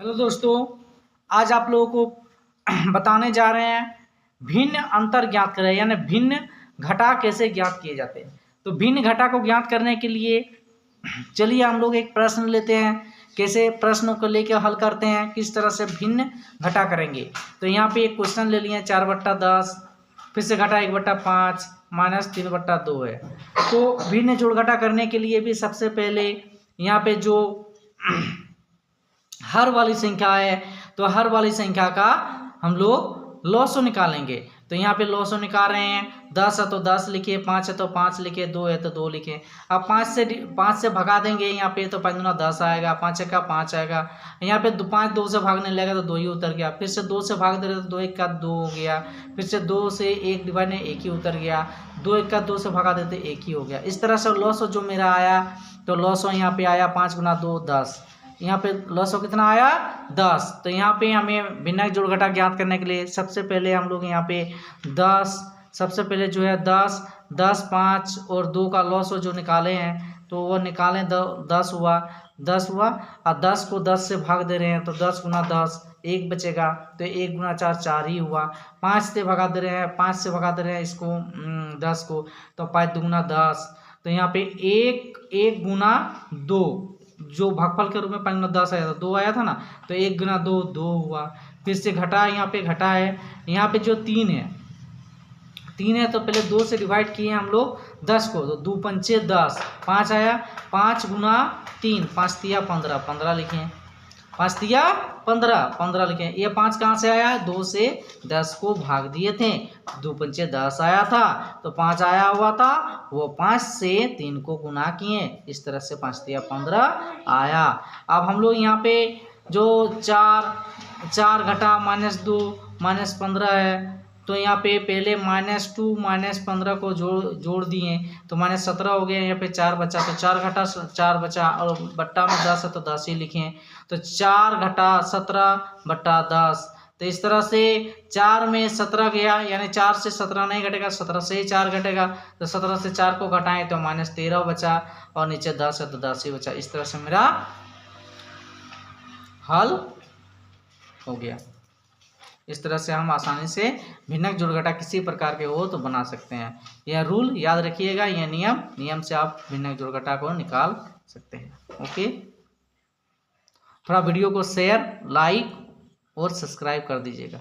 Hello दोस्तों, आज आप लोगों को बताने जा रहे हैं भिन्न अंतर ज्ञात करें, यानी भिन्न घटा कैसे ज्ञात किए जाते हैं। तो भिन्न घटा को ज्ञात करने के लिए चलिए हम लोग एक प्रश्न लेते हैं, कैसे प्रश्नों को लेकर हल करते हैं, किस तरह से भिन्न घटा करेंगे। तो यहाँ पे एक क्वेश्चन ले लिए 4/10, फिर से घटा 1/5 माइनस 3/2 है। तो भिन्न जोड़ घटा करने के लिए भी सबसे पहले यहाँ पे जो हर वाली संख्या है तो हर वाली संख्या का हम लोग लॉसो निकालेंगे। तो यहाँ पे लॉसो निकाल रहे हैं, 10 है तो 10 लिखिए, 5 है तो 5 लिखिए, 2 है तो 2 लिखिए। अब 5 से भगा देंगे यहाँ पे, तो 5 दूना 10 आएगा, 5 का 5 आएगा। यहाँ पे 5 2 से भागने लगेगा तो 2 ही उतर गया। फिर से 2 से भाग दे रहे तो 2 1 का 2 हो गया। फिर से 2 से 1 डिवाइड में 1 ही उतर गया। 2 1 का 2 से भगा देते 1 ही हो गया। इस तरह से लॉसो जो मेरा आया, तो लॉसो यहाँ पे आया 5 गुना 2 10। यहाँ पे लॉसो कितना आया 10। तो यहाँ पे हमें भिन्न जोड़ घटा ज्ञात करने के लिए सबसे पहले हम लोग यहाँ पे 10, सबसे पहले जो है 10 10 5 और 2 का लॉसो जो निकाले हैं तो वो निकालें, 10 हुआ और 10 को 10 से भाग दे रहे हैं तो 10 गुना 10 1 बचेगा, तो 1 गुना 4 4 ही हुआ। 5 से भगा दे रहे हैं, 5 से भगा दे रहे हैं इसको 10 को, तो 5 दूना 10। तो यहाँ पे 1 गुना 2 जो भागफल के रूप में 5 गुना 10 आया था, 2 आया था ना, तो 1 गुना 2 2 हुआ। फिर से घटा, यहाँ पे घटा है, यहाँ पे जो 3 है तो पहले 2 से डिवाइड किए हम लोग 10 को, तो 2 पंचे 10, 5 आया, 5 गुना 3 5 तिया 15 15 लिखें, 5 तिया 15 15 लिखें। ये 5 कहाँ से आया, 2 से 10 को भाग दिए थे, 2 पंचे 10 आया था, तो 5 आया हुआ था, वो 5 से 3 को गुना किए, इस तरह से 5 तिया 15 आया। अब हम लोग यहाँ पे जो 4 घटा -2 -15 है, तो यहाँ पे पहले -2 -15 को जोड़ दिए तो -17 हो गया। यहाँ पे 4 बचा, तो 4 घटा 4 बचा, और बट्टा में 10 है तो 10 ही लिखें। तो 4 घटा 17/10। तो इस तरह से 4 में 17 गया, यानी 4 से 17 नहीं घटेगा, 17 से ही 4 घटेगा। तो 17 से 4 को घटाएं तो -13 बचा, और नीचे 10 है तो 10 ही बचा। इस तरह से मेरा हल हो गया। इस तरह से हम आसानी से भिन्नक जोड़ घटा किसी प्रकार के हो तो बना सकते हैं। यह रूल याद रखिएगा, यह नियम से आप भिन्नक जोड़ घटा को निकाल सकते हैं। ओके, थोड़ा वीडियो को शेयर, लाइक और सब्सक्राइब कर दीजिएगा।